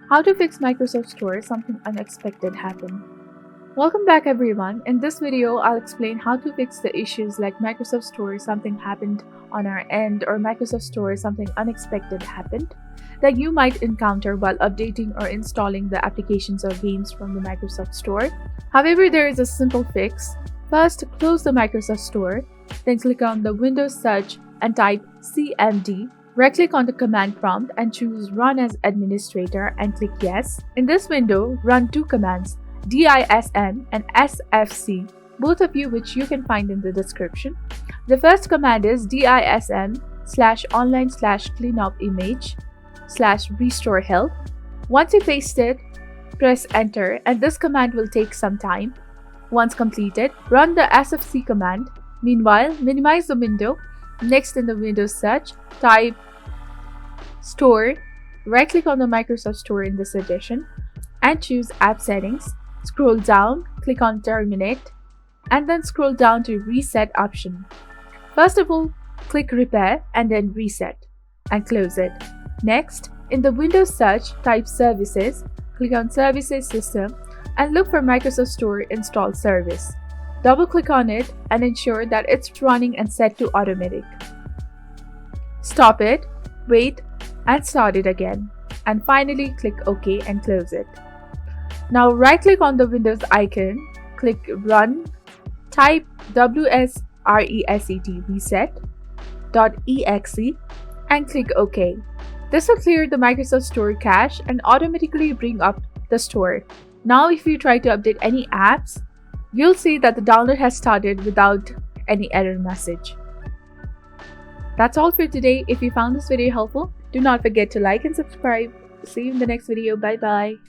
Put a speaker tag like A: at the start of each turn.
A: How to fix Microsoft Store, something unexpected happened. Welcome back everyone. In this video, I'll explain how to fix the issues like Microsoft Store, something happened on our end, or Microsoft Store, something unexpected happened that you might encounter while updating or installing the applications or games from the Microsoft Store. However, there is a simple fix. First, close the Microsoft Store, then click on the Windows search and type CMD. Right-click on the command prompt and choose Run as Administrator and click Yes. In this window, run two commands, DISM and SFC, both of which you can find in the description. The first command is DISM/online/cleanupimage/restore health. Once you paste it, press enter and this command will take some time. Once completed, run the SFC command. Meanwhile, minimize the window. Next, in the Windows search, type Store, right-click on the Microsoft Store in this edition and choose App Settings. Scroll down, click on Terminate, and then scroll down to Reset option. First of all, click Repair and then Reset and close it. Next, in the Windows search, type Services, click on Services System and look for Microsoft Store Install Service. Double-click on it and ensure that it's running and set to automatic. Stop it, wait, and start it again. And finally, click OK and close it. Now right-click on the Windows icon, click Run, type reset.exe and click OK. This will clear the Microsoft Store cache and automatically bring up the store. Now if you try to update any apps, you'll see that the download has started without any error message. That's all for today. If you found this video helpful, do not forget to like and subscribe. See you in the next video. Bye bye.